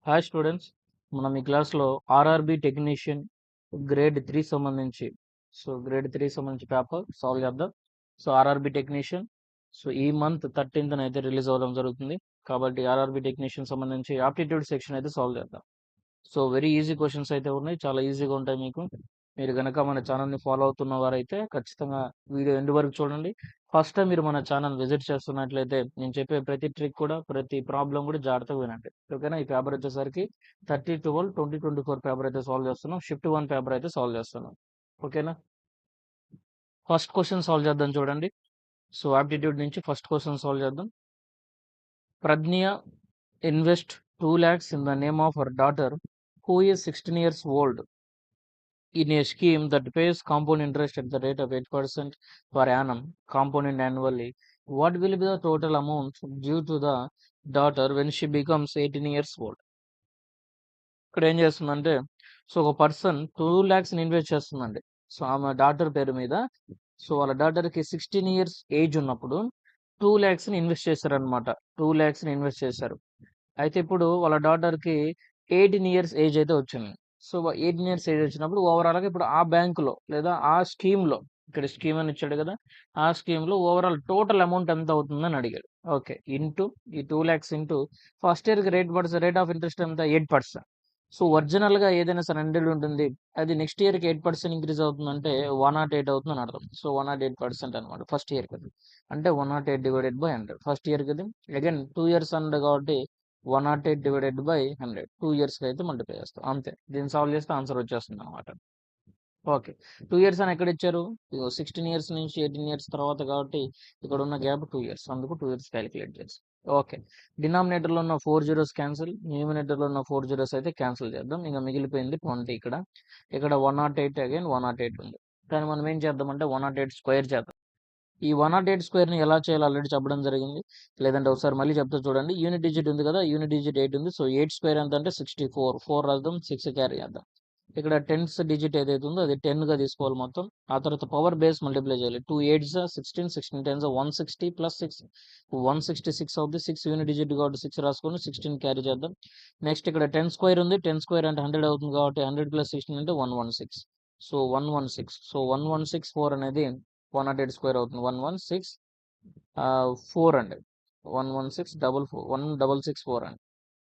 Hi students, మనం ఈ క్లాస్లో ఆర్ఆర్బి టెక్నీషియన్ గ్రేడ్ 3 సంబంధించి గ్రేడ్ 3 సంబంధించి పేపర్ సాల్వ్ చేద్దాం. ఆర్ఆర్బి టెక్నీషియన్ ఈ మంత్ 13th అయితే రిలీజ్ అవ్వడం జరుగుతుంది. కాబట్టి ఆర్ఆర్బి టెక్నీషియన్ సంబంధించి ఆప్టిట్యూడ్ సెక్షన్ అయితే సాల్వ్ చేద్దాం. వెరీ ఈజీ క్వశ్చన్స్ అయితే ఉన్నాయి, చాలా ఈజీగా ఉంటాయి మీకు. మీరు కనుక మన ఛానల్ని ఫాలో అవుతున్న వారైతే ఖచ్చితంగా వీడియో ఎండ్ వరకు చూడండి. ఫస్ట్ టైం మీరు మన ఛానల్ విజిట్ చేస్తున్నట్లయితే నేను చెప్పే ప్రతి ట్రిక్ కూడా, ప్రతి ప్రాబ్లం కూడా జాగ్రత్తగా వినండి. ఓకేనా? ఈ పేపర్ వచ్చేసరికి 30/12/2024 పేపర్ అయితే సాల్వ్ చేస్తున్నాం. షిఫ్ట్ 1 పేపర్ అయితే సాల్వ్ చేస్తున్నాం. ఓకేనా? ఫస్ట్ క్వశ్చన్ సాల్వ్ చేద్దాం చూడండి. ఆప్టిట్యూడ్ నుంచి ఫస్ట్ క్వశ్చన్ సాల్వ్ చేద్దాం. ప్రజ్ఞ invest 2 lakhs in the name of her daughter who is 16 years old in a scheme that pays compound interest at the rate of 8% per annum compounded annually. What will be the total amount due to the daughter when she becomes 18 years old? ఇక్కడ ఏం చేస్తుందంటే ఒక person 2 lakhs invest చేస్తుందండి. ఆమె daughter పేరు మీద. వాళ్ళ డాటర్కి 16 years age ఉన్నప్పుడు 2 lakhs ఇన్వెస్ట్ చేశారనమాట. 2 lakhs ఇన్వెస్ట్ చేశారు. అయితే ఇప్పుడు వాళ్ళ డాటర్కి 18 years ఏజ్ అయితే వచ్చింది. 18 years ఏజ్ వచ్చినప్పుడు ఓవరాల్గా ఇప్పుడు ఆ బ్యాంకులో లేదా ఆ స్కీమ్లో, ఇక్కడ స్కీమ్ అని ఇచ్చాడు కదా, ఆ స్కీమ్లో ఓవరాల్ టోటల్ అమౌంట్ ఎంత అవుతుందని అడిగాడు. ఓకే, ఇంటూ ఈ 2 lakhs ఇంటూ ఫస్ట్ ఇయర్కి రేట్ ఆఫ్ ఇంట్రెస్ట్ ఎంత? 8%. ఒరిజినల్గా ఏదైనా సరే 100 ఉంటుంది, అది నెక్స్ట్ ఇయర్కి 8% ఇంక్రీజ్ అవుతుందంటే 108 అవుతుందని అర్థం. 108% అనమాట ఫస్ట్ ఇయర్కి. అది అంటే 108 డివైడెడ్ బై 100 ఫస్ట్ ఇయర్కి. అది అగైన్ 2 years అన్నాడు కాబట్టి 108 డివైడెడ్ బై 100 2 yearsకి అయితే మల్టిప్లై చేస్తాం. అంతే, దీన్ని సాల్వ్ చేస్తే ఆన్సర్ వచ్చేస్తుంది అనమాట. ఓకే, 2 years అని ఎక్కడ ఇచ్చారు? 16 years నుంచి 18 years తర్వాత కాబట్టి ఇక్కడ ఉన్న గ్యాప్ 2 years, అందుకు 2 years క్యాలిక్యులేట్ చేసి. ఓకే, డినామినేటర్లో ఉన్న 4 zeros క్యాన్సిల్, న్యూమినేటర్లో ఉన్న 4 zeros అయితే క్యాన్సిల్ చేద్దాం. ఇంకా మిగిలిపోయింది 20. ఇక్కడ 108 అగైన్ 108 ఉంది, కానీ మనం ఏం చేద్దామంటే 108 స్క్వేర్ చేద్దాం. ఈ 108 స్క్వేర్ని ఎలా చేయాలో ఆల్రెడీ చెప్పడం జరిగింది, లేదంటే ఒకసారి మళ్ళీ చెప్తా చూడండి. యూనిట్ డిజిట్ ఉంది కదా, యూనిట్ డిజిట్ 8 ఉంది. 8 స్క్వేర్ ఎంత అంటే 64. 4 రాద్దాం, 6 క్యారీ చేద్దాం. ఇక్కడ 10th డిజిట్ ఏదైతే ఉందో అది 10గా తీసుకోవాలి మొత్తం. ఆ తర్వాత పవర్ బేస్ మల్టిప్లై చేయాలి. 2 8s 16, 16 10s 160 ప్లస్ 6 166 అవుతుంది. 6 యూనిట్ డిజిట్ కాబట్టి 6 రాసుకొని 16 క్యారీ చేద్దాం. నెక్స్ట్ ఇక్కడ 10 స్క్వేర్ ఉంది, 10 స్క్వేర్ అంటే 100 అవుతుంది కాబట్టి 100 ప్లస్ 16 అంటే 116. 116. 1164 అనేది 108 స్క్వేర్ అవుతుంది. 116 4 అండి. 116 166 అండి.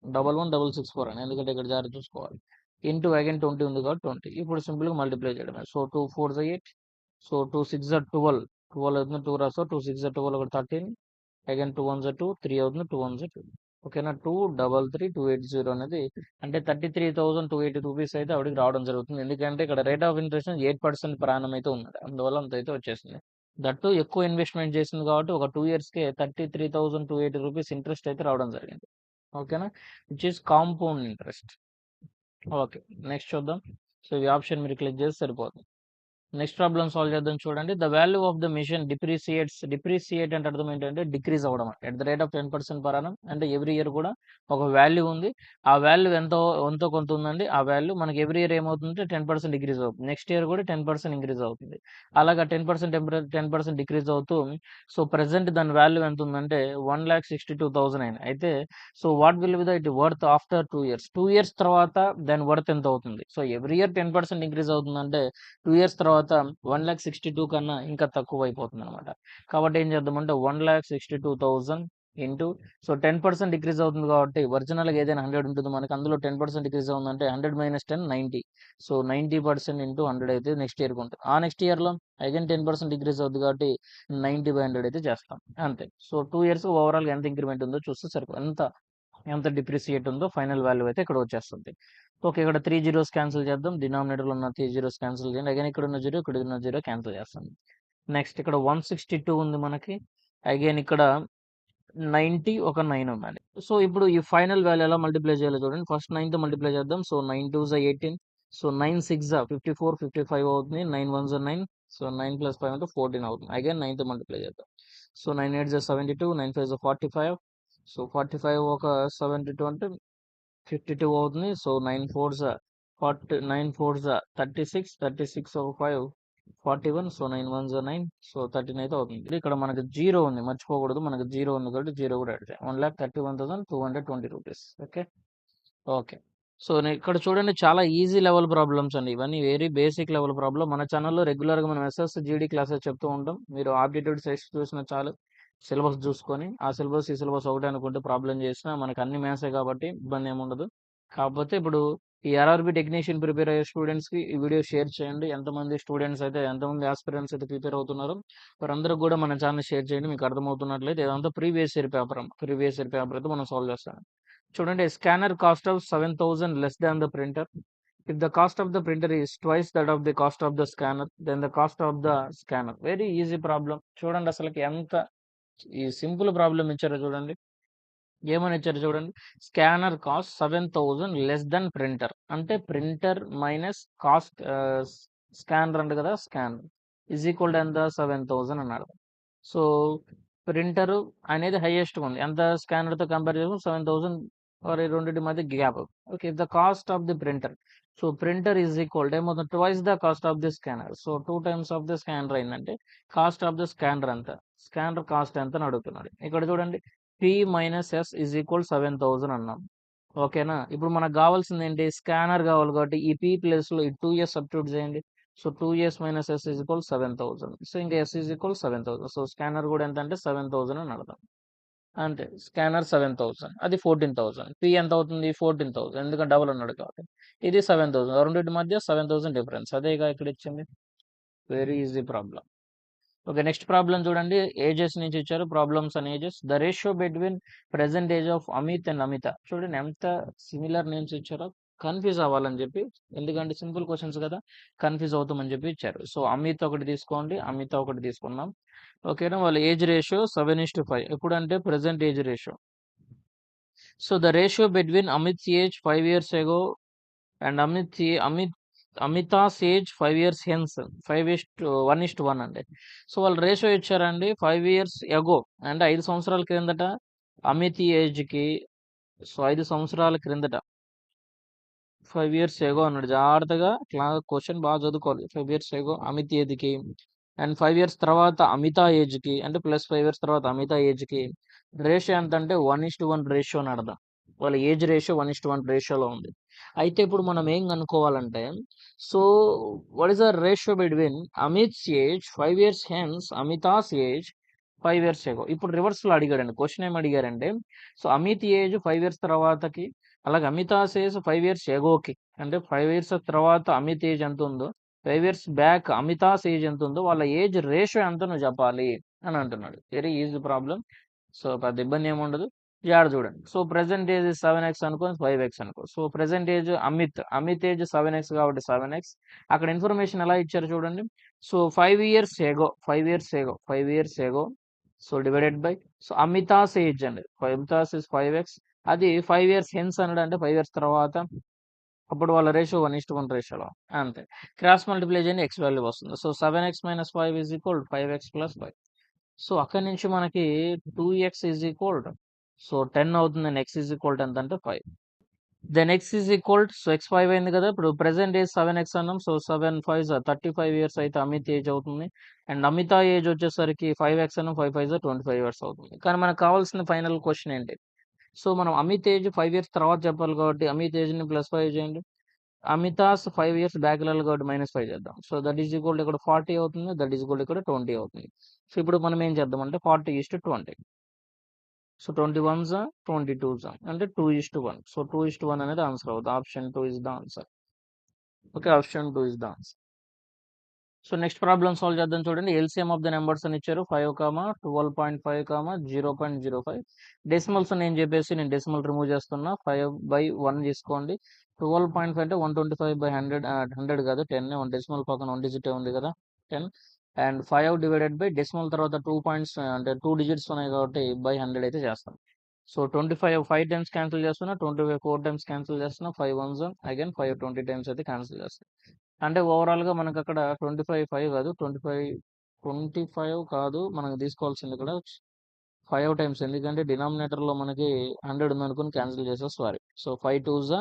11664 అండి, ఎందుకంటే ఇక్కడ జాగ్రత్త చూసుకోవాలి. ఇంటూ అగైన్ 20 ఉంది కాబట్టి 20. ఇప్పుడు సింపుల్గా మల్టిప్లై చేయడమే. 2 4 8. 2 6 12. 12 అవుతుంది. 2 రాసో 2 6 12 ఒకటి 13. అగైన్ 2 1 2 3 అవుతుంది. 2 1 2. ఓకేనా? 2333280 అనేది అంటే 33,280 రూపీస్ అయితే ఆవిడకి రావడం జరుగుతుంది. ఎందుకంటే ఇక్కడ రేట్ ఆఫ్ ఇంట్రెస్ట్ 8% ప్రాణం అయితే ఉన్నది, అందువల్ల అంత అయితే వచ్చేసింది. దట్టు ఎక్కువ ఇన్వెస్ట్మెంట్ చేసింది కాబట్టి ఒక 2 yearsకే 33,280 రూపీస్ ఇంట్రెస్ట్ అయితే రావడం జరిగింది. ఓకేనా? Which is compound interest. Okay, next చూద్దాం. ఈ ఆప్షన్ మీరు క్లిక్ చేస్తే సరిపోతుంది. నెక్స్ట్ ప్రాబ్లం సాల్వ్ చేద్దాం చూడండి. The value of the machine depreciate అంటే అర్థం ఏంటంటే డిక్రీజ్ అవ్వడం at the rate of 10% per annum. అంటే ఎవ్రీ ఇయర్ కూడా ఒక వాల్యూ ఉంది, ఆ వాల్యూ ఎంతో కొంత ఉందండి. ఆ వాల్యూ మనకి ఎవ్రీ ఇయర్ ఏమవుతుందంటే 10% డిక్రీజ్ అవుతుంది. నెక్స్ట్ ఇయర్ కూడా 10% ఇంక్రీజ్ అవుతుంది. అలాగా 10% డిక్రీజ్ అవుతూ ప్రెసెంట్ దాని వాల్యూ ఎంత ఉందంటే 1,62,000 అయింది. అయితే what will be the it worth after 2 years? 2 years తర్వాత దాని వర్త్ ఎంత అవుతుంది? ఎవ్రీ ఇయర్ 10% ఇంక్రీజ్ అవుతుందంటే 2 years తర్వాత 1,62,000 కన్నా ఇంకా తక్కువ అయిపోతుంది అనమాట. కాబట్టి ఏం చేద్దామంటే 1,62,000 ఇంటూ 10% డిక్రీజ్ అవుతుంది కాబట్టి ఒరిజినల్గా ఏదైనా 100 ఉంటుంది మనకి, అందులో 10% డిక్రీజ్ అవుతుందంటే 100 - 10 90. 90% ఇంటూ 100 అయితే నెక్స్ట్ ఇయర్కి ఉంటుంది. ఆ నెక్స్ట్ ఇయర్లో అగైన్ 10% డిక్రీజ్ అవుతుంది కాబట్టి 90/100 అయితే చేస్తాం. అంతే. 2 years ఓవరాల్గా ఎంత ఇంక్రిమెంట్ ఉందో చూస్తే సరిపోతుంది, ఎంత డిప్రిసియేట్ ఉందో ఫైనల్ వాల్యూ అయితే ఇక్కడ వచ్చేస్తుంది. ఓకే, ఇక్కడ 3 zeros క్యాన్సిల్ చేద్దాం. డినామినేటర్లో ఉన్న 3 zeros క్యాన్సిల్ చేయండి. అగైన్ ఇక్కడ ఉన్న 0, ఇక్కడ ఉన్న 0 క్యాన్సిల్ చేస్తాం. నెక్స్ట్ ఇక్కడ 162 ఉంది మనకి. అగైన్ ఇక్కడ 90 ఒక 9 ఉందండి. ఇప్పుడు ఈ ఫైనల్ వాల్యూ ఎలా మల్టిప్లై చేయాలో చూడండి. ఫస్ట్ 9తో మల్టిప్లై చేద్దాం. 9 2s 18. 9 6 54, 55 అవుతుంది. 9 1s 9. 9 + 5 అంటే 14 అవుతుంది. అగైన్ 9తో మల్టిప్లై చేద్దాం. 9 8s 72, 9 5s 45. 45 ఒక 72 అంటే 52 అవుతుంది. 9 4s 40, 9 4s 36, 36 ఒక 5 41. 9 1s 9. 13 అయితే అవుతుంది. ఇక్కడ మనకి 0 ఉంది, మర్చిపోకూడదు. మనకి 0 ఉంది కాబట్టి 0 కూడా యాడ్ చేయాలి. 1,31,220 రూపీస్. Okay, okay. సో, ఇక్కడ చూడండి చాలా ఈజీ లెవెల్ ప్రాబ్లమ్స్ అండి. ఇవన్నీ వెరీ బేసిక్ లెవెల్ ప్రాబ్లమ్. మన ఛానెల్‌లో రెగ్యులర్‌గా మనం ఎస్ఎస్, జీడీ క్లాసెస్ చెప్తూ ఉంటాం. మీరు ఆప్టిట్యూడ్ టెస్ట్ చూసినా చాలు. సిలబస్ చూసుకొని, ఆ సిలబస్, ఈ సిలబస్ ఒకటే అనుకుంటే ప్రాబ్లమ్ చేసినా మనకు అన్ని మ్యాథ్సే కాబట్టి ఇబ్బందేముండదు. కాకపోతే ఇప్పుడు ఈ ఆర్ఆర్‌బీ టెక్నీషియన్ ప్రిపేర్ అయ్యే స్టూడెంట్స్‌కి ఈ వీడియో షేర్ చేయండి. ఎంతమంది ఆస్పిరెంట్స్ అయితే ప్రిపేర్ అవుతున్నారో వారందరికి కూడా మన ఛానెల్ షేర్ చేయండి. మీకు అర్థమవుతున్నట్లయితే ఇదంతా ప్రీవియస్ ఇయర్ పేపర్ అమ్మ. ప్రీవియస్ ఇయర్ పేపర్ అయితే మనం సాల్వ్ చేస్తాం. చూడండి scanner cost of 7,000 less than the printer. If the cost of the printer is twice that of the cost of the scanner, then the cost of the scanner. Very easy problem. చూడండి అసలుకి ఎంత ఈ simple problem ఇచ్చారో చూడండి. ఏమని ఇచ్చారు చూడండి. Scanner cost 7,000 less than printer. అంటే ప్రింటర్ మైనస్ కాస్ట్ స్కానర్ అంట కదా, స్కానర్ ఈజ్ ఈక్వల్ టు ఎంత 7,000 అన్నాడు. సో ప్రింటర్ అనేది హైయెస్ట్ ఉంది. ఎంత స్కానర్తో కంపేర్ చేసుకుని 7,000 ఈ రెండింటి మధ్య gap. Okay, the cost of the printer. So printer is equal to ఏమవుతుంది, twice the cost of the scanner. So 2 times of the scanner అయిందంటే కాస్ట్ ఆఫ్ ద స్కానర్ ఎంత, స్కానర్ కాస్ట్ ఎంత అని అడుగుతున్నాడు. ఇక్కడ చూడండి P minus S is equal 7,000 అన్నాం. ఓకేనా, ఇప్పుడు మనకు కావాల్సింది ఏంటి, స్కానర్ కావాలి కాబట్టి ఈ పి ప్లేస్ లో ఈ 2s సబ్స్టిట్యూట్ చేయండి. So 2s minus S is equal 7,000. So ఇంకా S is equal 7,000. So scanner కూడా ఎంత అంటే 7,000 అని అర్థం. అంతే, స్కానర్ 7,000, అది 14,000. పి ఎంత అవుతుంది 14,000, ఎందుకంటే డబుల్ అన్నాడు కాబట్టి. ఇది 7,000, రెండింటి మధ్య 7,000 డిఫరెన్స్. అదేగా ఇక్కడ ఇచ్చింది. Very easy problem. Okay, next problem చూడండి. ఏజెస్ నుంచి ఇచ్చారు, problems and ages. The ratio between present age of Amit and Amita. చూడండి ఎంత సిమిలర్ నేమ్స్ ఇచ్చారో, కన్ఫ్యూజ్ అవ్వాలని చెప్పి. ఎందుకంటే సింపుల్ క్వశ్చన్స్ కదా, కన్ఫ్యూజ్ అవుతామని చెప్పి ఇచ్చారు. సో అమిత్ ఒకటి తీసుకోండి, అమిత ఒకటి తీసుకున్నాం. ఓకేనా, వాళ్ళ ఏజ్ రేషియో 7:5. ఎప్పుడంటే present age ratio. So the ratio between Amit age 5 years ago and Amita's age 5 years hence 1:1 అండి. సో వాళ్ళు రేషియో ఇచ్చారండి 5 years ఎగో, అంటే 5 సంవత్సరాల క్రిందట అమిత్ ఏజ్కి. సో 5 సంవత్సరాల క్రిందట 5 years ఎగో అన్నాడు. జాగ్రత్తగా క్వశ్చన్ బాగా చదువుకోవాలి. 5 years ఎగో అమిత్ ఏజ్కి అండ్ 5 years తర్వాత అమితా ఏజ్కి, అంటే ప్లస్ 5 years తర్వాత అమితా ఏజ్కి రేషియో ఎంత అంటే 1:1 రేషియో అని అర్థం. వాళ్ళ ఏజ్ రేషియో 1:1 రేషియోలో ఉంది. అయితే ఇప్పుడు మనం ఏం కనుక్కోవాలంటే, so what is the ratio between Amit's age 5 years hence Amita's age 5 years ago. ఇప్పుడు రివర్స్ లో అడిగాడండి. క్వశ్చన్ ఏం అడిగారంటే, సో అమిత్ ఏజ్ 5 years తర్వాతకి, అలాగే అమితాస్ ఏజ్ 5 years ఎగోకి, అంటే 5 years తర్వాత అమిత్ ఏజ్ ఎంత ఉందో, 5 years బ్యాక్ అమితాస్ ఏజ్ ఎంత ఉందో, వాళ్ళ ఏజ్ రేషియో ఎంత నువ్వు చెప్పాలి అని అంటున్నాడు. Very easy problem. సో పెద్ద ఇబ్బంది ఏమి ఉండదు. జాడ చూడండి. సో ప్రెసెంట్ ఏజ్ 7x అనుకోని 5x అనుకో. So present age Amit age 7x కాబట్టి 7x. అక్కడ ఇన్ఫర్మేషన్ ఎలా ఇచ్చారు చూడండి. So 5 years ago, 5 years ago. So divided by, so Amita's age అండి, అమితాస్ ఇస్ 5x. అది 5 years హెన్స్ అన్నాడు, అంటే 5 years తర్వాత. అప్పుడు వాళ్ళ రేషియో 1:1 రేషియోలో. అంతే, క్రాస్ మల్టిప్లై చేయండి, ఎక్స్ వాల్యూ వస్తుంది. So 7x minus 5 is equal 5x plus 5. So అక్కడి నుంచి మనకి 2x ఈజ్ ఈక్వల్ సో 10 అవుతుంది. అండ్ ఎక్స్ ఈజ్ ఈక్వల్ ఎంత అంటే 5. Then x is equal so x 5 అయింది కదా. ఇప్పుడు ప్రెసెంట్ ఏజ్ 7x అన్నాం. సో 7 5 35 years అయితే అమిత్ ఏజ్ అవుతుంది. అండ్ అమిత ఏజ్ వచ్చేసరికి 5x అన్నాం, 5 5 25 years అవుతుంది. కానీ మనకు కావాల్సిన ఫైనల్ క్వశ్చన్ ఏంటి, సో మనం అమిత్ ఏజ్ 5 years తర్వాత చెప్పాలి కాబట్టి అమిత్ ఏజ్ని +5 చేయండి. అమితాస్ 5 years బ్యాక్ వెళ్ళాలి కాబట్టి -5 చేద్దాం. సో దట్ ఈజ్ ఈక్వల్ ఇక్కడ 40 అవుతుంది, దట్ ఈజ్ ఈక్వల్ ఇక్కడ 20 అవుతుంది. సో ఇప్పుడు మనం ఏం చేద్దాం అంటే 40:20. సో 21s 22s అంటే 2:1. సో 2:1 అనేది ఆన్సర్ అవుతుంది. Option 2 is the answer. Okay, option 2 is the answer. So next problem solve చేద్దాం. చూడండి, ఎల్సిఎం ఆఫ్ ద నెంబర్స్ అని ఇచ్చారు 5, 12.5, 0.05. డెసిమల్స్ నేను చెప్పేసి నేను డెసిమల్ రిమూవ్ చేస్తున్నా. 5/1 తీసుకోండి. 12.5 అంటే 125/100, 100 కాదు 10. 1 డెసిమల్ పక్కన 1 డిజిట్ ఉంది కదా, 10. అండ్ 5 డివైడెడ్ బై డెసిమల్ తర్వాత 2 పాయింట్స్ అంటే 2 డిజిట్స్ ఉన్నాయి కాబట్టి బై 100 అయితే చేస్తాం. సో 25 5 టైమ్స్ క్యాన్సిల్ చేస్తున్నా, 25 4 టైమ్స్ క్యాన్సిల్ చేస్తున్నా, 5 1s అగైన్ 5 20 టైమ్స్ అయితే క్యాన్సిల్ చేస్తాం. అంటే ఓవరాల్గా మనకు అక్కడ 25 5 కాదు, 25 కాదు, మనకు తీసుకోవాల్సింది ఇక్కడ 5 టైమ్స్. ఎందుకంటే డినామినేటర్లో మనకి 100 ఉందనుకుని క్యాన్సిల్ చేసా, సారీ. సో 5 2s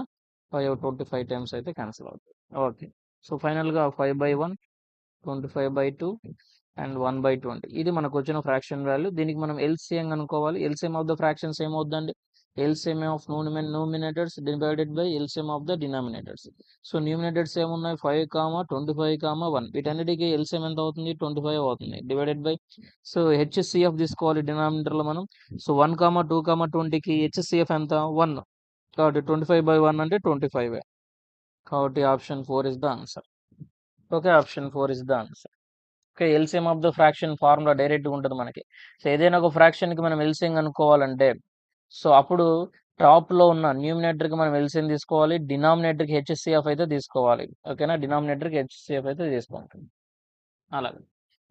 5 25 టైమ్స్ అయితే క్యాన్సిల్ అవుతుంది. ఓకే, సో ఫైనల్గా 5/1, 25/2 అండ్ 1/20. ఇది మనకు వచ్చిన ఫ్రాక్షన్ వాల్యూ. దీనికి మనం ఎల్సిఎం అనుకోవాలి. ఎల్సిఎం ఆఫ్ ద ఫ్రాక్షన్స్ ఏమవుద్దండి, LCM of numerators divided by LCM of the denominators. So numerators ఏమున్నాయి 5, 25, 1. వీటన్నిటికీ LCM ఎంత అవుతుంది 25 అవుతుంది డివైడెడ్ బై సో HCF తీసుకోవాలి డినామినేటర్లో మనం. సో 1, 2, 20కి HCF ఎంత 1 కాబట్టి 25/1 అంటే 25. కాబట్టి option 4 is the answer. Okay, option 4 is the answer. Okay, LCM of the fraction formula డైరెక్ట్గా ఉంటుంది మనకి. సో ఏదైనా ఒక ఫ్రాక్షన్కి మనం ఎల్సిఎం కనుక్కోవాలంటే సో అప్పుడు టాప్లో ఉన్న న్యూమినేటర్కి మనం ఎల్సిఎం తీసుకోవాలి, డినామినేటర్కి హెచ్సిఎఫ్ అయితే తీసుకోవాలి. ఓకేనా, డినామినేటర్కి హెచ్సిఎఫ్ అయితే తీసుకోవాలి. అలాగే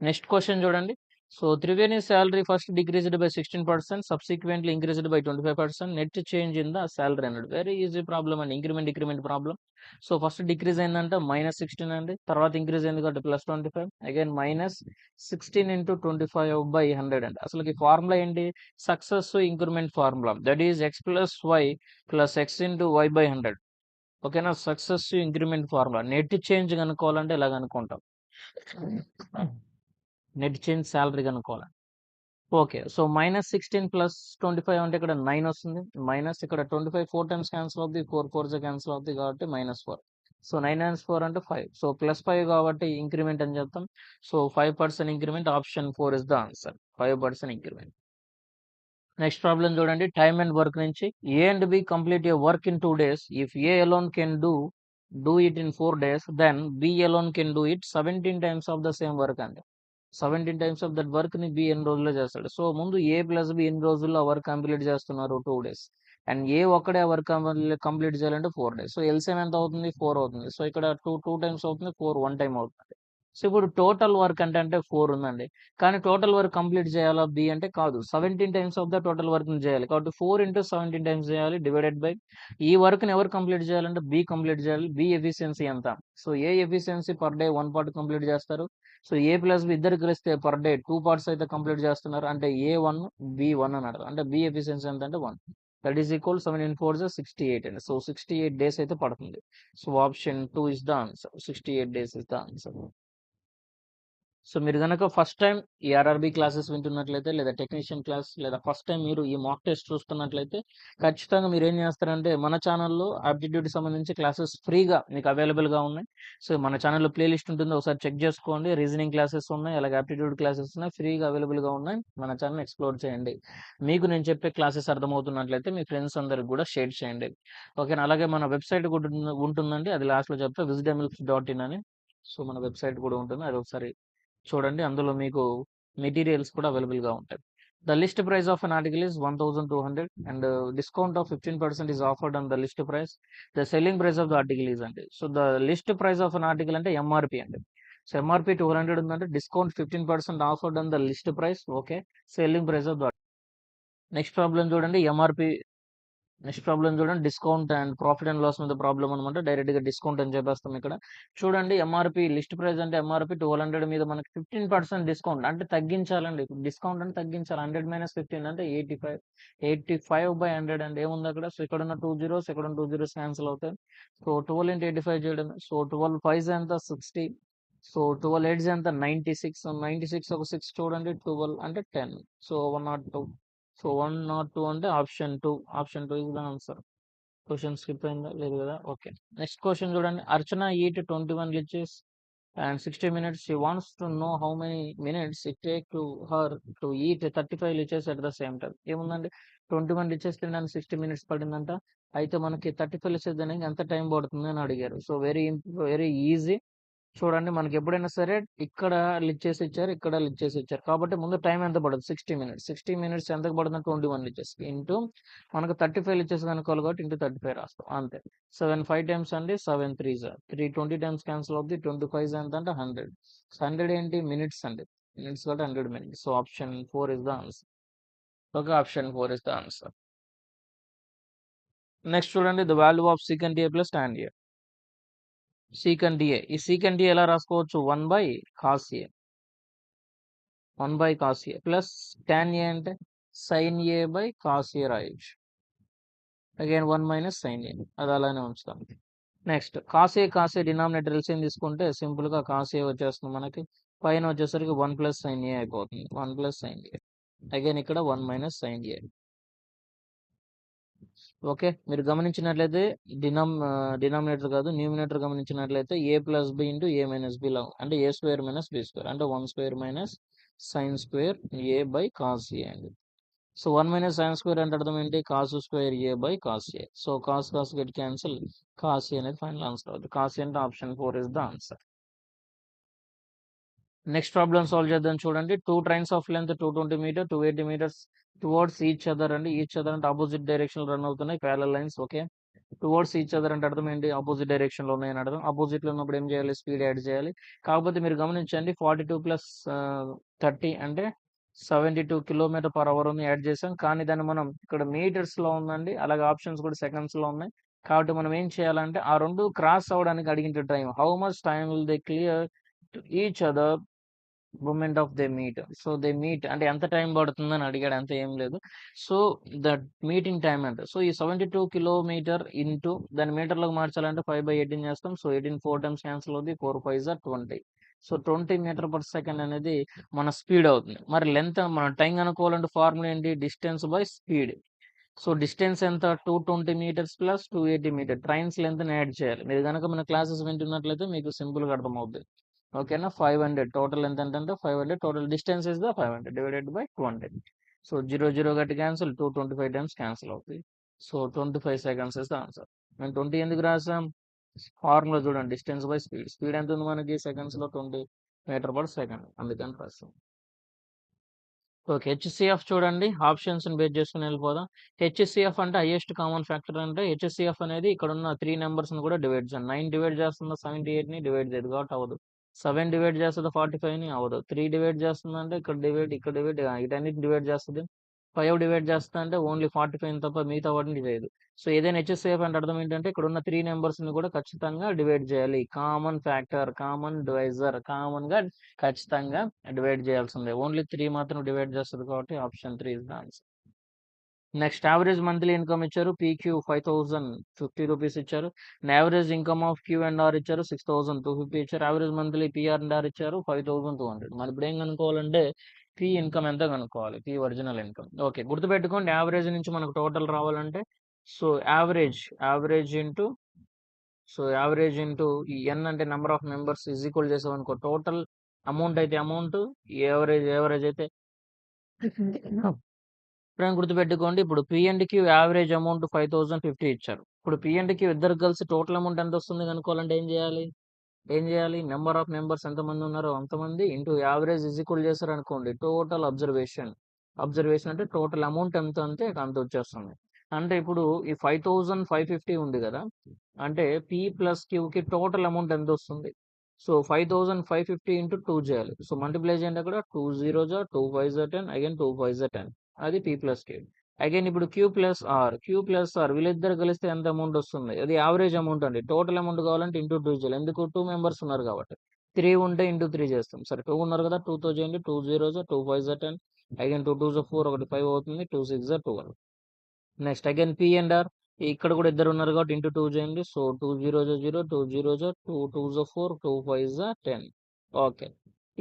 నెక్స్ట్ క్వశ్చన్ చూడండి. So Triveni salary first decreased by 16%, subsequently increased by 25%. Net change in the salary అన్నాడు. వెరీ ఈజీ ప్రాబ్లమ్ అండి, increment decrement problem. So first decrease అయిందంటే -16 అండి, తర్వాత ఇంక్రీజ్ అయింది కాబట్టి +25, అగైన్ -16 into 25/100 అండి. అసలుకి ఫార్ములా ఏంటి, success increment formula, that is x + y + x into y/100. ఓకేనా, success increment formula. Net change కనుక్కోవాలంటే ఇలా కనుక్కుంటాం, నెట్ చేంజ్ శాలరీ కనుక్కోవాలి. ఓకే, సో -16 + 25 అంటే ఇక్కడ 9 వస్తుంది, మైనస్ ఇక్కడ 25 4 టైమ్స్ క్యాన్సిల్ అవుతుంది, 4 4 క్యాన్సిల్ అవుతుంది కాబట్టి -4. సో 9 - 4 అంటే 5. సో +5 కాబట్టి ఇంక్రిమెంట్ అని చెప్తాం. So 5% increment, option 4 is the answer, 5% increment. Next problem చూడండి, టైమ్ అండ్ వర్క్ నుంచి. A and B complete A work in 2 days. If A alone can do it in 4 days, then B alone can do it 17 times of the same work అండి. 17 times of that work ని B ఎన్ని రోజుల్లో చేస్తాడు. So ముందు ఏ plus B ఎన్ని రోజుల్లో ఆ work complete చేస్తున్నారు 2 days, అండ్ ఏ ఒక్కడే ఆ వర్క్ కంప్లీట్ చేయాలంటే 4 days. సో ఎల్సిఎం ఎంత అవుతుంది 4 అవుతుంది. సో ఇక్కడ 2 టైమ్స్ అవుతుంది, 4 1 టైం అవుతుంది. సో ఇప్పుడు టోటల్ వర్క్ అంటే 4 ఉందండి, కానీ టోటల్ వర్క్ కంప్లీట్ చేయాలా బి అంటే కాదు, 17 times of the total work ని చేయాలి కాబట్టి 4 into 17 టైమ్స్ చేయాలి డివైడెడ్ బై ఈ వర్క్ ని ఎవరు కంప్లీట్ చేయాలంటే బి కంప్లీట్ చేయాలి. బి ఎఫిషియన్సీ ఎంత, so A efficiency per day 1 part complete చేస్తారు. సో ఏ ప్లస్ బి ఇద్దరు కలిస్తే పర్ డే 2 parts అయితే కంప్లీట్ చేస్తున్నారు, అంటే A1 B1 అని అర్థం. అంటే బి ఎఫిషియన్సీ ఎంత అంటే 1, that is equal 7 into 4 is 68 అండి. సో 68 days అయితే పడుతుంది. So option 2 is the answer, 68 days is the answer. So మీరు కనుక ఫస్ట్ టైం ఈ ఆర్ఆర్బీ క్లాసెస్ వింటున్నట్లయితే, లేదా టెక్నీషియన్ క్లాస్, లేదా ఫస్ట్ టైం మీరు ఈ మాక్ టెస్ట్ చూస్తున్నట్లయితే ఖచ్చితంగా మీరు ఏం చేస్తారంటే మన ఛానల్లో ఆప్టిట్యూడ్కి సంబంధించి క్లాసెస్ ఫ్రీగా మీకు అవైలబుల్గా ఉన్నాయి. సో మన ఛానల్లో ప్లేలిస్ట్ ఉంటుంది, ఒకసారి చెక్ చేసుకోండి. రీజనింగ్ క్లాసెస్ ఉన్నాయి, అలాగే ఆప్టిట్యూడ్ క్లాసెస్ ఉన్నాయి, ఫ్రీగా అవైలబుల్గా ఉన్నాయి. మన ఛానల్ ఎక్స్ప్లోర్ చేయండి. మీకు నేను చెప్పే క్లాసెస్ అర్థమవుతున్నట్లయితే మీ ఫ్రెండ్స్ అందరికి కూడా షేర్ చేయండి. ఓకేనా, అలాగే మన వెబ్సైట్ కూడా ఉంటుందండి, అది లాస్ట్లో చెప్తే wisdomhelps.in అని. సో మన వెబ్సైట్ కూడా ఉంటుంది, అది ఒకసారి చూడండి. అందులో మీకు మెటీరియల్స్ కూడా అవైలబుల్గా ఉంటాయి. The list price of an article is 1200 and discount of 15% is offered on the list price. The selling price of the article is అండి. So the list price of an article అంటే MRP అండి. So MRP 200 ఉందంటే discount 15% offered on the list price. Okay, selling price of the. Next problem చూడండి, MRP. Next problem చూడండి, discount and profit and loss మీద problem అనమాట. డైరెక్ట్గా discount అని చెప్పేస్తాం ఇక్కడ. చూడండి, ఎంఆర్పి లిస్ట్ ప్రైస్ అంటే ఎంఆర్పి 200 మీద మనకి 15% డిస్కౌంట్ అంటే తగ్గించాలండి. డిస్కౌంట్ అంటే తగ్గించాలి, 100 - 15 అంటే 85, 85/100 అండి. ఏముంది అక్కడ, సో ఇక్కడ ఉన్న 2 zeros, ఇక్కడ ఉన్న 2 zeros క్యాన్సిల్ అవుతాయి. సో 12 into 85 చేయడం, సో 12 5s ఎంత 60, సో 12 8s ఎంత 96, 96 ఒక 6 చూడండి, 12 అంటే 10, సో 102. సో 102 అంటే option 2 is the answer. Question skip అయిందా, లేదు కదా. ఓకే, నెక్స్ట్ క్వశ్చన్ చూడండి. అర్చన eat 21 lychees and 60 minutes. She wants to know how many minutes it take to her to eat 35 liches at the same time. ఏముందండి, 21 lychees తినడానికి 60 minutes పడిందంట. అయితే మనకి 35 lychees తినడానికి ఎంత టైం పడుతుంది అని అడిగారు. So very easy. చూడండి, మనకి ఎప్పుడైనా సరే ఇక్కడ లిచెస్ ఇచ్చారు, ఇక్కడ లిచెస్ ఇచ్చారు కాబట్టి ముందు టైం ఎంత పడుతుంది 60 minutes. 60 minutes ఎంతకు పడుతుంది 21 లిచెస్ ఇంటూ మనకు 35 లిచెస్ కనుక్కోవాలి కాబట్టి ఇంటూ 35 రాస్తాం అంతే. 7 5 టైమ్స్ అండి, 7 3s 320 టైమ్స్ క్యాన్సిల్ అవుతుంది. 25 ఎంత అంటే 100. 100 ఏంటి మినిట్స్ అండి, మినిట్స్ కాబట్టి 100 minutes. So option 4 is the answer. Okay, option 4 is the answer. Next చూడండి, the value of secant a plus tan a. secant a, ఈ secant a ఎలా రాసుకోవచ్చు 1/cos a, 1/cos a plus tan a అంటే sin a/cos a రాయొచ్చు. Again 1 - sin a, అది అలానే ఉంచుతాం. Next cos a denominator LCM తీసుకుంటే సింపుల్ గా cos a వచ్చేస్తుంది మనకి. పైన వచ్చేసరికి 1 + sin a అయిపోతుంది, 1 + sin a. అగైన్ ఇక్కడ 1 - sin a. ఓకే. మీరు గమనించినట్లయితే డినామినేటర్ కాదు న్యూమినేటర్ గమనించినట్లయితే a plus B into A minus B అంటే A square minus B square అంటే 1 square minus sine square A by cos A అండి. సో 1 మైనస్ సైన్ స్క్వేర్ అంటే అర్థం ఏంటి? Cos square A by cos A. So cos get cancel, cos A అనేది final answer అవుతుంది. Cos A అంటే option 4 is the answer. Next problem solve చేద్దాం చూడండి. 2 trains of length 220 metre 280 metres towards each other అండి. Each other అంటే opposite direction run అవుతున్నాయి parallel lines. Okay. Towards each other అంటే అర్థం ఏంటి? ఆపోజిట్ డైరెక్షన్ లో ఉన్నాయని అర్థం. ఆపోజిట్ లో ఉన్నప్పుడు ఏం చేయాలి? స్పీడ్ యాడ్ చేయాలి. కాకపోతే మీరు గమనించండి 42 ప్లస్ 30 అంటే 72 కిలోమీటర్ పర్ అవర్ ఉంది యాడ్ చేసాం. కానీ దాన్ని మనం ఇక్కడ మీటర్స్ లో ఉందండి. అలాగే ఆప్షన్స్ కూడా సెకండ్స్ లో ఉన్నాయి. కాబట్టి మనం ఏం చేయాలంటే ఆ రెండు క్రాస్ అవ్వడానికి అడిగిన time how much time will they clear to each other moment of they meet. So they meet అంటే ఎంత టైం పడుతుందని అడిగాడు, అంత ఏం లేదు. సో దట్ మీటింగ్ టైం అంటే సో ఈ 72 కిలోమీటర్ ఇంటూ దాని మీటర్లకు మార్చాలంటే 5/18 చేస్తాం. సో 18 4 టైమ్స్ క్యాన్సిల్ అవుతుంది. 4 5 20. సో 20 మీటర్ పర్ సెకండ్ అనేది మన స్పీడ్ అవుతుంది. మరి లెంత్ మన టైం అనుకోవాలంటే ఫార్ములా ఏంటి? Distance by speed. So distance ఎంత? 220 metres plus 280 metre trains length add చేయాలి. మీరు కనుక మన క్లాసెస్ వింటున్నట్లయితే మీకు సింపుల్గా అర్థమవుతుంది. ఓకేనా? 500 టోటల్ ఎంత అంటే 500 total distance is the 500 divided by 200. So 0 గట్టి క్యాన్సిల్ 225 టైమ్స్ క్యాన్సిల్ అవుతుంది. So 25 seconds is the answer. మేము 20 ఎందుకు రాసాం? ఫార్ములా చూడండి, డిస్టెన్స్ బై స్పీడ్. స్పీడ్ ఎంత ఉంది మనకి సెకండ్స్ లో? 20 మీటర్ పర్ సెకండ్, అందుకని రాస్తాం. ఓకే. హెచ్సిఎఫ్ చూడండి, ఆప్షన్స్ బేస్ చేసుకుని వెళ్ళిపోదాం. హెచ్సిఎఫ్ అంటే హైయెస్ట్ కామన్ ఫ్యాక్టర్. అంటే హెచ్సిఎఫ్ అనేది ఇక్కడ ఉన్న 3 నెంబర్స్ ని కూడా డివైడ్ చేయండి. 9 డివైడ్ చేస్తుందా 78 ని? డివైడ్ చేయదు కాబట్టి అవ్వదు. 7 డివైడ్ చేస్తుందా 45 ని? అవ్వదు. 3 డివైడ్ చేస్తుందా అంటే ఇక్కడ డివైడ్ వీటన్నిటిని డివైడ్ చేస్తుంది. 5 డివైడ్ చేస్తా అంటే ఓన్లీ 45 తప్ప మిగతా వాటిని చేయదు. సో ఏదైనా హెచ్సిఎఫ్ అంటే అర్థం ఏంటంటే ఇక్కడ ఉన్న 3 నెంబర్స్ ని కూడా ఖచ్చితంగా డివైడ్ చేయాలి. Common factor, common divisor, common గా ఖచ్చితంగా డివైడ్ చేయాల్సిందే. ఓన్లీ 3 మాత్రం డివైడ్ చేస్తుంది కాబట్టి option 3 is the answer. Next average monthly income ఇచ్చారు. పీక్యూ 5050 రూపీస్ ఇచ్చారు. Average income of Q and R ఇచ్చారు 6250 ఇచ్చారు. Average monthly PR and R ఇచ్చారు 5200. మరి ఇప్పుడు ఏం కనుక్కోవాలంటే పీ ఇన్కమ్ ఎంత కనుక్కోవాలి, పీ ఒరిజినల్ ఇన్కమ్. ఓకే, గుర్తుపెట్టుకోండి యావరేజ్ నుంచి మనకు టోటల్ రావాలంటే సో యావరేజ్ ఇంటూ ఈ ఎన్ అంటే number of members is equal చేసాం అనుకో, టోటల్ అమౌంట్ అయితే అమౌంట్, యావరేజ్ అయితే ఇప్పుడు గుర్తుపెట్టుకోండి. ఇప్పుడు P and Q average amount 5050 ఇచ్చారు. ఇప్పుడు పి అండ్ క్యూ ఇద్దరు కలిసి టోటల్ అమౌంట్ ఎంత వస్తుంది కనుక్కోవాలంటే ఏం చేయాలి? నెంబర్ ఆఫ్ మెంబర్స్ ఎంతమంది ఉన్నారో అంతమంది ఇంటూ యావరేజ్ ఈజ్ ఈక్వల్ చేశారు అనుకోండి, టోటల్ అబ్జర్వేషన్ అంటే టోటల్ అమౌంట్ ఎంత అంటే అంత వచ్చేస్తుంది. అంటే ఇప్పుడు ఈ 5550 ఉంది కదా, అంటే పి ప్లస్ క్యూకి టోటల్ అమౌంట్ ఎంత వస్తుంది? సో 5550 ఇంటూ 2 చేయాలి. సో మల్టిప్లై చేయండి, అక్కడ 2 0 2 5 10 అగైన్ 2 5 10, అది పి ప్లస్ క్యూ. అగైన్ ఇప్పుడు క్యూ ప్లస్ ఆర్ వీళ్ళిద్దరు కలిస్తే ఎంత అమౌంట్ వస్తుంది? అది యావరేజ్ అమౌంట్ అండి. టోటల్ అమౌంట్ కావాలంటే ఇంటూ 2 చేయాలి. ఎందుకు? 2 మెంబర్స్ ఉన్నారు కాబట్టి. 3 ఉంటే ఇంటూ 3 చేస్తాం. సరే 2 ఉన్నారు కదా, 2తో చేయండి. 2 0 2 5 10 అగైన్ 2 2 4 ఒకటి 5 అవుతుంది. 2 6 12. Next again P and R, ఇక్కడ కూడా ఇద్దరు ఉన్నారు కాబట్టి ఇంటూ 2 చేయండి. సో 2 0 0 2 0 2 2 4 2 5 10. ఓకే,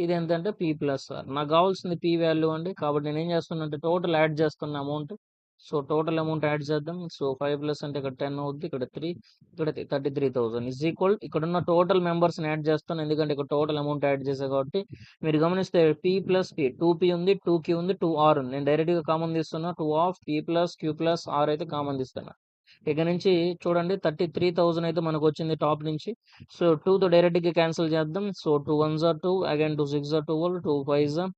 ఇది ఎంతంటే పి ప్లస్ ఆర్. నాకు కావాల్సింది పి వాల్యూ అండి. కాబట్టి నేను ఏం చేస్తున్నా అంటే టోటల్ యాడ్ చేస్తున్న amount. So total amount add చేద్దాం. సో 5 ప్లస్ అంటే ఇక్కడ 10 అవుద్ది, ఇక్కడ 3, ఇక్కడ 33,000 ఇజ్ ఈక్వల్. ఇక్కడ ఉన్న టోటల్ మెంబర్స్ యాడ్ చేస్తాను, ఎందుకంటే ఇక్కడ టోటల్ అమౌంట్ యాడ్ చేసా కాబట్టి. మీరు గమనిస్తే పి ప్లస్ పి 2p ఉంది, 2q ఉంది, 2r ఉంది. నేను డైరెక్ట్ గా కామన్ తీస్తున్నా. 2 of P plus Q plus R అయితే కామన్ తీస్తున్నా. ఇక నుంచి చూడండి 33,000 అయితే మనకు వచ్చింది టాప్ నుంచి. సో 2 తో డైరెక్ట్ గా క్యాన్సిల్ చేద్దాం. So 2 1s are 2, again 2 6 are 12, 2 5s are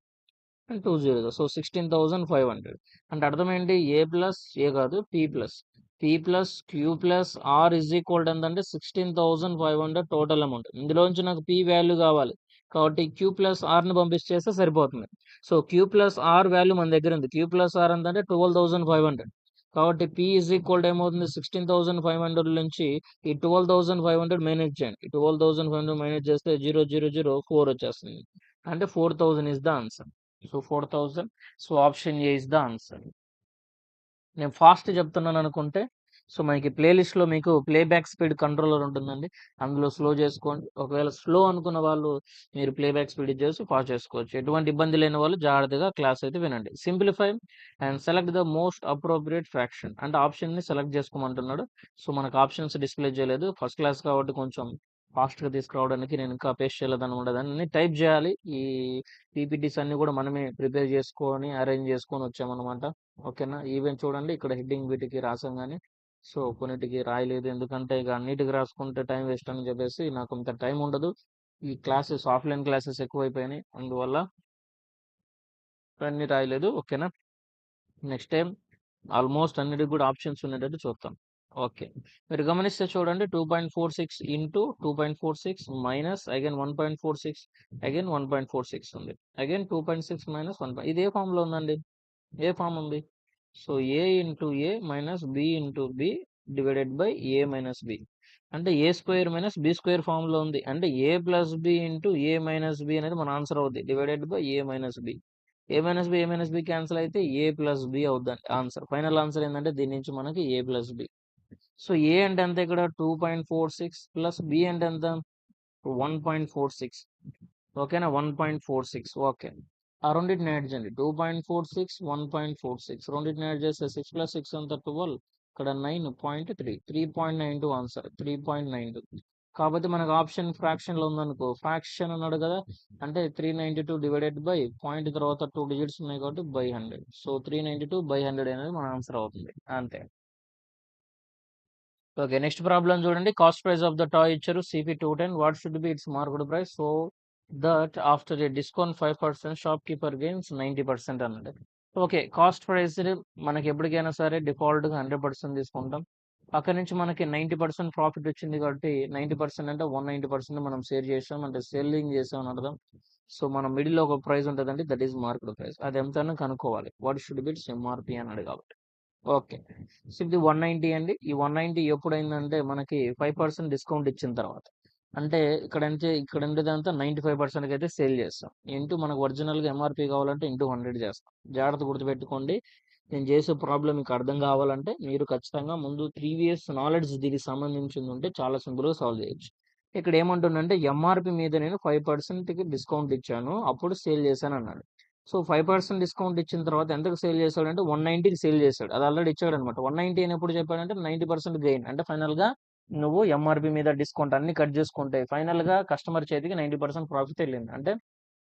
and 2 0s. So 16,500. అంటే అర్థం ఏంటి? ఏ ప్లస్ ఏ కాదు, P plus Q plus R is equal అంటే 16,500 టోటల్ అమౌంట్. ఇందులోంచి నాకు పి వాల్యూ కావాలి కాబట్టి క్యూ ప్లస్ ఆర్ ని పంపించేస్తే సరిపోతుంది. So Q plus R value మన దగ్గర ఉంది. క్యూ ప్లస్ ఆర్ అంటే 12,500. కాబట్టి పి ఇజ్ ఈక్వల్ ఏమవుతుంది? 16,500 నుంచి ఈ 12,500 మైనస్ చేయండి. ఈ 12,500 మైనస్ చేస్తే 0 వచ్చేస్తుంది. అంటే 4,000 is the answer. So 4,000. So option A is the answer. నేను ఫాస్ట్ చెప్తున్నాను అనుకుంటే సో మనకి ప్లేలిస్ట్లో మీకు ప్లేబ్యాక్ స్పీడ్ కంట్రోలర్ ఉంటుందండి. అందులో స్లో చేసుకోండి. ఒకవేళ స్లో అనుకున్న వాళ్ళు మీరు ప్లేబ్యాక్ స్పీడ్ ఇచ్చేసి పాజ్ చేసుకోవచ్చు. ఎటువంటి ఇబ్బంది లేని వాళ్ళు జాగ్రత్తగా క్లాస్ అయితే వినండి. Simplify and select the most appropriate fraction అంటే ఆప్షన్ని సెలెక్ట్ చేసుకోమంటున్నాడు. సో మనకు ఆప్షన్స్ డిస్ప్లే చేయలేదు. ఫస్ట్ క్లాస్ కాబట్టి కొంచెం ఫాస్ట్గా తీసుకురావడానికి నేను ఇంకా పేస్ట్ చేయలేదన్నమాట. దాన్ని టైప్ చేయాలి. ఈ పీపీటీస్ అన్ని కూడా మనమే ప్రిపేర్ చేసుకొని అరేంజ్ చేసుకొని వచ్చామన్నమాట. ఓకేనా. ఈవెన్ చూడండి ఇక్కడ హెడ్డింగ్ వీటికి రాసాం కానీ సో కొన్నిటికి రాయలేదు. ఎందుకంటే ఇక అన్నిటికి రాసుకుంటే టైం వేస్ట్ అని చెప్పేసి నాకు ఇంత టైం ఉండదు. ఈ క్లాసెస్ ఆఫ్లైన్ క్లాసెస్ ఎక్కువైపోయినాయి. అందువల్ల అన్ని రాయలేదు. ఓకేనా. నెక్స్ట్ టైం ఆల్మోస్ట్ అన్నిటికి కూడా ఆప్షన్స్ ఉండేటట్టు చూస్తాం. ఓకే. మీరు గమనిస్తే చూడండి 2.46 ఇంటూ 2.46 మైనస్ అగైన్ 1.46 అగైన్ 1.46 ఉంది. Again 2.6 minus 1. ఇది ఏ ఫామ్లో ఉందండి? ఏ ఫామ్ ఉంది? So A into A minus B into B divided by A minus B అంటే A square minus B square ఫామ్లో ఉంది. అంటే A plus B into A minus B అనేది మన ఆన్సర్ అవుద్ది. Divided by A minus B. A minus B cancel అయితే A plus B అవుద్దండి answer. Final answer ఏంటంటే దీని నుంచి మనకి ఏ ప్లస్ బి. సో ఏ అంటే ఎంత ఇక్కడ 2.46 ప్లస్ బి అంటే ఎంత 1.46. ఓకేనా 1.46. ఓకే. ఆ రెండింటిని యాడ్ చేయండి 2.46 1.46 రెండింటిని యాడ్ చేస్తే 6 ప్లస్ 6 అంత 12 ఇక్కడ 9.3 3.92 ఆన్సర్ 3.92. కాబట్టి మనకు ఆప్షన్ ఫ్రాక్షన్ లో ఉందనుకో ఫ్రాక్షన్ అన్నాడు కదా అంటే 392 డివైడెడ్ బై పాయింట్ తర్వాత 2 డిజిట్స్ ఉన్నాయి కాబట్టి బై 100. సో 392 బై 100 అనేది మన ఆన్సర్ అవుతుంది అంతే. ఓకే. నెక్స్ట్ ప్రాబ్లం చూడండి. Cost price of the toy ఇచ్చారు CP 210. What should be its market price so that after a discount 5% shop keeper gains 90% అన్నది. ఓకే. కాస్ట్ ప్రైస్ మనకి ఎప్పటికైనా సరే డిఫాల్ట్గా 100% తీసుకుంటాం. అక్కడ నుంచి మనకి 90% ప్రాఫిట్ వచ్చింది కాబట్టి 90% అంటే 190% మనం సేల్ చేసాం అంటే సెల్లింగ్ చేసాం అని అర్థం. సో మనం మిడిల్లో ఒక ప్రైస్ ఉంటుందండి దట్ ఈస్ మార్కెట్ ప్రైస్. అది ఎంతనో కనుక్కోవాలి. What should be it's MRP అన్నాడు కాబట్టి. ఓకే. సో ఇది 190 అండి. ఈ 190 ఎప్పుడైందంటే మనకి 5% డిస్కౌంట్ ఇచ్చిన తర్వాత. అంటే ఇక్కడ ఉండేదంతా 95%కి అయితే సేల్ చేస్తాం. ఇంటూ మనకు ఒరిజినల్‌గా MRP కావాలంటే ఇంటూ 100 చేస్తాం. జాగ్రత్త గుర్తుపెట్టుకోండి. నేను చేసే ప్రాబ్లమ్ మీకు అర్థం కావాలంటే మీరు ఖచ్చితంగా ముందు ప్రీవియస్ నాలెడ్జ్ దీనికి సంబంధించింది ఉంటే చాలా సింపుల్‌గా సాల్వ్ చేయొచ్చు. ఇక్కడ ఏమంటుండంటే MRP మీద నేను 5%కి డిస్కౌంట్ ఇచ్చాను. అప్పుడు సేల్ చేశాను అన్నాడు. సో 5% డిస్కౌంట్ ఇచ్చిన తర్వాత ఎంతకు సేల్ చేశాడంటే 190కి సేల్ చేశాడు. అది ఆల్రెడీ ఇచ్చాడనమాట. 190 అని ఎప్పుడు చెప్పాడంటే 90% గెయిన్. అంటే ఫైనల్‌గా నువ్వు MRP మీద డిస్కౌంట్ అన్ని కట్ చేసుకుంటే ఫైనల్‌గా కస్టమర్ చేతికి 90% ప్రాఫిట్ వెళ్ళింది. అంటే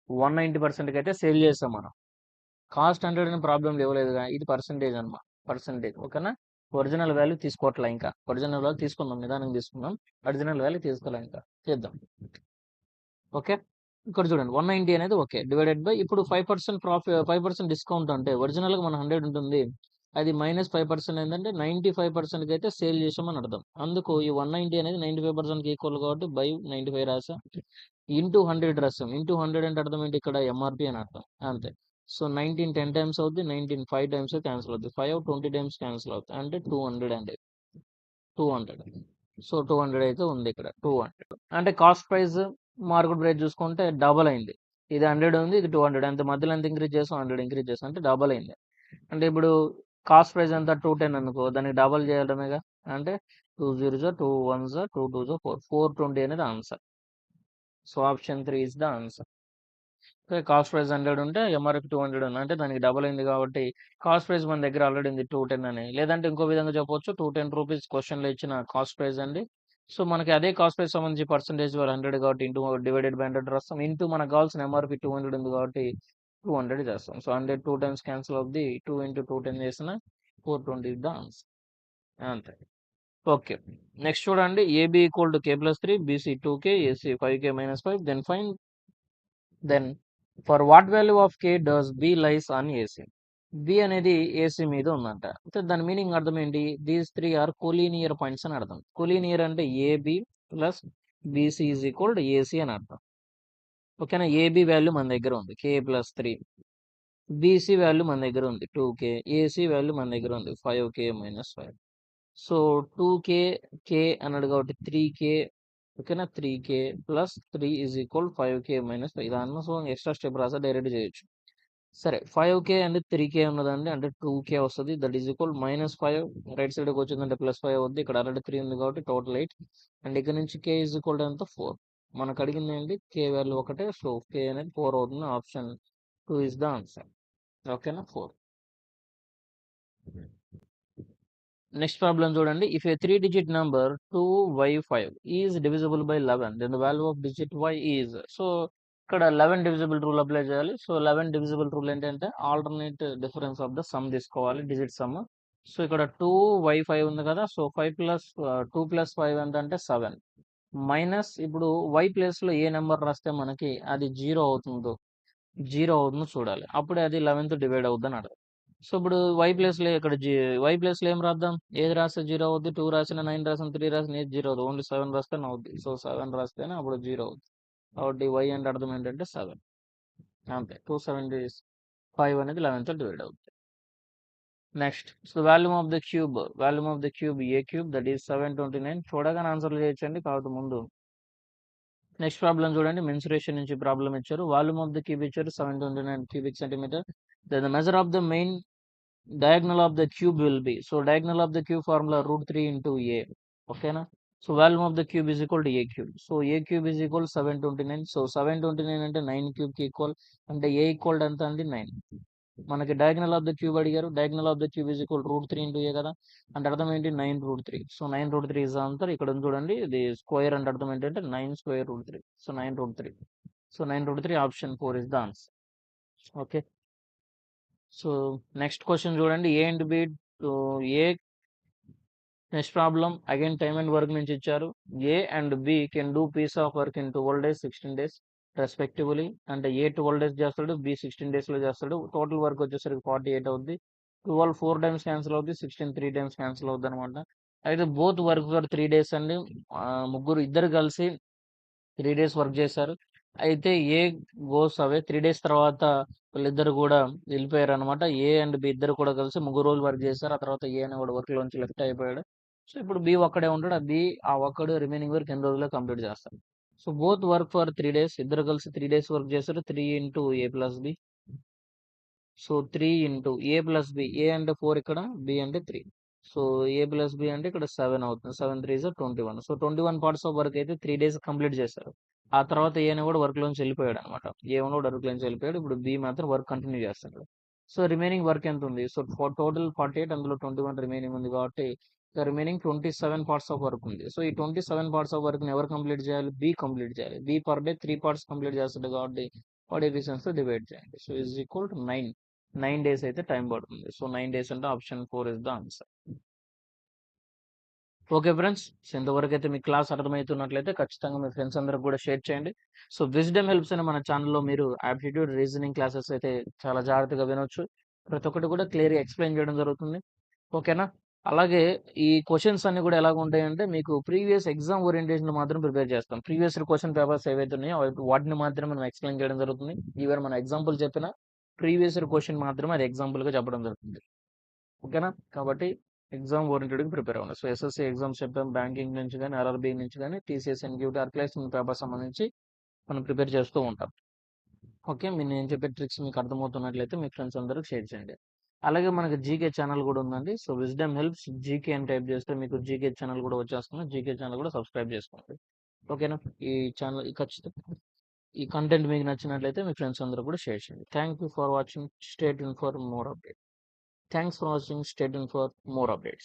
190%కి అయితే సేల్ చేసాం మనం. కాస్ట్ 100 అని ప్రాబ్లం ఇవ్వలేదుగా. ఇది పర్సెంటేజ్ అన్నమాట. పర్సెంటేజ్ ఓకేనా. ఒరిజినల్ వాల్యూ తీసుకోవట్లే ఇంకా. ఒరిజినల్ వాల్యూ తీసుకుందాం. నిదానంగా తీసుకుందాం. ఒరిజినల్ వాల్యూ తీసుకోలే ఇంకా. చేద్దాం. ఓకే. ఇక్కడ చూడండి 190 అనేది ఓకే. డివైడెడ్ బై ఇప్పుడు 5% డిస్కౌంట్ అంటే ఒరిజినల్‌గా మన 100 ఉంటుంది. అది -5% ఏంటంటే 95%కి అయితే సేల్ చేసామని అర్థం. అందుకు ఈ 190 అనేది 95%కి ఈక్వల్ కాబట్టి బై 95 రాసాం. ఇంటూ 100 రాసాం. ఇంటూ 100 అంటే అర్థం ఏంటి ఇక్కడ MRP అని అర్థం. అంతే. సో 19 10 టైమ్స్ అవుద్ది. 19 5 టైమ్స్ క్యాన్సిల్ అవుద్ది. 5 20 టైమ్స్ క్యాన్సిల్ అవుతాయి. అంటే 200 అండి. 200. సో 200 అయితే ఉంది ఇక్కడ. 200 అంటే కాస్ట్ ప్రైస్ మార్కెట్ ప్రైస్ చూసుకుంటే డబల్ అయింది. ఇది 100 ఉంది. ఇది 200 అంతే మధ్యలో ఎంత ఇంక్రీజ్ చేసాం 100 ఇంక్రీజ్ చేసాం అంటే డబల్ అయింది. అంటే ఇప్పుడు కాస్ట్ ప్రైస్ ఎంత 210 అనుకో దానికి డబల్ చేయడమేగా. అంటే 2 జీరోస్ 2 వన్స్ 2 టూస్ 4 420 అనేది answer. So option 3 is the answer. Cost price 100 ఉంటే MRP 200 ఉంది. అంటే దానికి డబల్ అయింది కాబట్టి కాస్ట్ ప్రైస్ మన దగ్గర ఆల్రెడీ ఉంది 210 అని. లేదంటే ఇంకో విధంగా చెప్పొచ్చు 210 రూపీస్ క్వశ్చన్‌లో ఇచ్చిన కాస్ట్ ప్రైస్ అండి. సో మనకి అదే కాస్ట్ ప్రైస్ సంబంధించి పర్సెంటేజ్ 100 కాబట్టి ఇంటూ డివైడెడ్ బై 100 రాస్తాం. ఇంటూ మనకు కావాల్సిన MRP 200 ఉంది కాబట్టి 200 చేస్తాం. సో 100 2 టైమ్స్ క్యాన్సిల్ అవుద్ది. 2 ఇంటూ 210 చేసిన 420 ఇస్ ద ఆన్సర్. అంతే. ఓకే. నెక్స్ట్ చూడండి AB equal to K+3, BC 2K, AC 5K - 5 then for what value of K does B lies on AC? B అనేది AC మీద ఉందంట. అంటే దాని మీనింగ్ అర్థం ఏంటి? దీస్ 3 ఆర్ కోలీనియర్ పాయింట్స్ అని అర్థం. కోలీనియర్ అంటే AB plus BC is equal to AC అని అర్థం. ఓకేనా. AB వాల్యూ మన దగ్గర ఉంది K+3. BC వాల్యూ మన దగ్గర ఉంది 2K. AC వాల్యూ మన దగ్గర ఉంది 5K - 5. సో 2K అన్నాడు కాబట్టి 3K ఓకేనా. 3K plus 3 is equal 5K - 5 దాన్ని సో ఎక్స్ట్రా స్టెప్ రాసా డైరెక్ట్ చేయొచ్చు. సరే 5k అండ్ 3k ఉన్నదండి. అంటే 2k వస్తది. దట్ ఈజ్ ఈక్వల్ -5 రైట్ సైడ్‌కి వచ్చిందంటే +5 అవుద్ది. ఇక్కడ ఆల్రెడీ 3 ఉంది కాబట్టి టోటల్ 8 అండ్ ఇక్కడ నుంచి k ఈజ్ ఈక్వల్ టు ఎంత 4. మనకు అడిగిందేంటి k వాల్యూ ఒకటే. సో k అనేది 4 అవుతుంది. Option 2 is the answer. ఓకేనా 4. నెక్స్ట్ ప్రాబ్లం చూడండి. If A 3 digit number 2y5 is divisible by 11 then the value of digit y is. So ఇక్కడ 11 డివిజిబుల్ రూల్ అప్లై చేయాలి. సో 11 డివిజిబుల్ రూల్ ఏంటంటే alternate difference of the sum తీసుకోవాలి, digit sum. So ఇక్కడ 2y5 ఉంది కదా. So 5 plus 2 plus 5 ఎంత అంటే 7 minus ఇప్పుడు y ప్లేస్ లో ఏ నెంబర్ రాస్తే మనకి అది 0 అవుతుందో చూడాలి. అప్పుడే అది 11తో డివైడ్ అవుద్దని అర్థం. సో ఇప్పుడు వై ప్లేస్లో ఇక్కడ వై ప్లేస్లో ఏం రాద్దాం? ఏది రాస్తే 0 అవుద్ది? 2 రాసిన, 9 రాసిన, 3 రాసిన ఏది 0 అవుద్ది? ఓన్లీ 7 రాస్తేనే అవుద్ది. సో 7 రాస్తేనే అప్పుడు 0 అవుద్ది. కాబట్టి వై అంటే అర్థం ఏంటంటే 7. అంతే. 275 అనేది 11తో డివైడ్ అవుద్ది. Next so volume of the cube A cube that is 729. చూడగానే ఆన్సర్లు చేయొచ్చండి. కాబట్టి ముందు నెక్స్ట్ ప్రాబ్లం చూడండి. మెన్సురేషన్ నుంచి ప్రాబ్లం ఇచ్చారు. వాల్యూమ్ ఆఫ్ ద క్యూబ్ ఇచ్చారు 729 cubic centimetre. Then the measure of the main diagonal of the cube will be. So diagonal of the cube formula √3 into a. Okay na? So volume of the cube is equal to a cube. So a cube is equal to 729. So 729 అంటే 9 cube కి equal. అంటే a equal ఎంత అండి 9. మనకి diagonal of the cube అడిగారు. Diagonal of the cube is equal √3 into a కదా. అంటే అర్థం ఏంటి 9 √3. So 9 √3 is answer. ఇక్కడ ఉంది చూడండి ఇది స్క్వేర్ అంటే అర్థం ఏంటంటే 9 square √3. So 9 √3. So 9 √3 option 4 is the answer. Okay. So next question చూడండి. A and B A next problem again time and work నుంచి ఇచ్చారు. A and B can do piece of work in 12 days 16 days respectively. అంటే A 12 days చేస్తాడు, B 16 days లో చేస్తాడు. Total work వచ్చేసరికి 48 అవుద్ది. 12 4 times cancel అవుద్ది, 16 3 టైమ్స్ క్యాన్సిల్ అవుద్ది అనమాట. అయితే బోత్ వర్క్ ఫర్ 3 days అండి. ఇద్దరు కలిసి 3 days వర్క్ చేశారు. అయితే ఏ గోస్ అవే 3 days తర్వాత వీళ్ళిద్దరు కూడా వెళ్ళిపోయారు అనమాట. ఏ అండ్ బి ఇద్దరు కూడా కలిసి 3 రోజులు వర్క్ చేశారు. ఆ తర్వాత ఏ అనే వాడు వర్క్ లోంచి లెఫ్ట్ అయిపోయాడు. సో ఇప్పుడు బి ఒక్కడే ఉంటాడు. ఆ ఒక్కడు రిమైనింగ్ వర్క్ ఎన్ని రోజుల్లో కంప్లీట్ చేస్తారు. So both work for 3 days. ఇద్దరు కలిసి 3 days వర్క్ చేశారు. 3 ఇంటూ ఏ ప్లస్ బి. సో 3 ఇంటూ ఏ ప్లస్ బి. ఏ అంటే 4 ఇక్కడ, బి అంటే 3. సో ఏ ప్లస్ బి అంటే ఇక్కడ 7 అవుతుంది. 7 3 is 21. So 21 parts of work అయితే 3 days కంప్లీట్ చేశారు. ఆ తర్వాత ఏ అని కూడా వర్క్ లోంచి వెళ్ళిపోయాడు అనమాట. ఏ అని కూడా వర్క్ లోంచి వెళ్ళిపోయాడు. ఇప్పుడు బి మాత్రం వర్క్ కంటిన్యూ చేస్తాడు. సో రిమైనింగ్ వర్క్ ఎంత ఉంది? సో టోటల్ 48, అందులో 21 రిమైనింగ్ ఉంది కాబట్టి రిమైనింగ్ 27 పార్ట్స్ ఆఫ్ వర్క్ ఉంది. సో ఈ 27 పార్ట్స్ ఆఫ్ వర్క్ ని ఎవరు కంప్లీట్ చేయాలి? బి కంప్లీట్ చేయాలి. B per day 3 parts complete చేస్తాడు కాబట్టి 40 తో డివైడ్ చేయండి. So is equal to 9 days అయితే టైం పడుతుంది. సో 9 డేస్ అంటే option 4 is the answer. Okay friends. So ఇంతవరకు అయితే మీ క్లాస్ అర్థమవుతున్నట్లయితే ఖచ్చితంగా మీ ఫ్రెండ్స్ అందరికి కూడా షేర్ చేయండి. సో విజ్డమ్ హెల్ప్స్ అనే మన ఛానల్లో మీరు ఆప్టిట్యూడ్ రీజనింగ్ క్లాసెస్ అయితే చాలా జాగ్రత్తగా వినొచ్చు. ప్రతి ఒక్కటి కూడా క్లియర్గా ఎక్స్ప్లెయిన్ చేయడం జరుగుతుంది. ఓకేనా? అలాగే ఈ క్వశ్చన్స్ అన్ని కూడా ఎలాగ ఉంటాయంటే మీకు ప్రీవియస్ ఎగ్జామ్ ఓరియంటేషన్ మాత్రం ప్రిపేర్ చేస్తాం. ప్రీవియస్ క్వశ్చన్ పేపర్స్ ఏవైతే ఉన్నాయో వాటిని మాత్రమే మనం ఎక్స్ప్లెయిన్ చేయడం జరుగుతుంది. ఈవెన్ మన ఎగ్జాంపుల్ చెప్పిన ప్రీవియస్ క్వశ్చన్ మాత్రమే అది ఎగ్జాంపుల్ గా చెప్పడం జరుగుతుంది. ఓకేనా? కాబట్టి ఎగ్జామ్ ఓరియంటెడ్ ప్రిపేర్ అవ్వండి. సో ఎస్ఎస్సి ఎగ్జామ్స్ చెప్పాం, బ్యాంకింగ్ నుంచి కానీ, ఆర్ఆర్బీ నుంచి కానీ, టీసీఎస్ ఎన్క్యూటీ అర్క్లైస్ పేపర్ సంబంధించి మనం ప్రిపేర్ చేస్తూ ఉంటాం. ఓకే. నేను చెప్పే ట్రిక్స్ మీకు అర్థమవుతున్నట్లయితే మీ ఫ్రెండ్స్ అందరికి షేర్ చేయండి. అలాగే మనకి జీకే ఛానల్ కూడా ఉందండి. సో విజ్డమ్ హెల్ప్స్ జీకే అని టైప్ చేస్తే మీకు జీకే ఛానల్ కూడా వచ్చేస్తుంది. జీకే ఛానల్ కూడా సబ్స్క్రైబ్ చేసుకోండి. ఓకేనా? ఈ ఛానల్ ఖచ్చితంగా ఈ కంటెంట్ మీకు నచ్చినట్లయితే మీ ఫ్రెండ్స్ అందరూ కూడా షేర్ చేయండి. Thank you for watching. Stay tune for more updates. Thanks for watching. Stay tuned for more updates.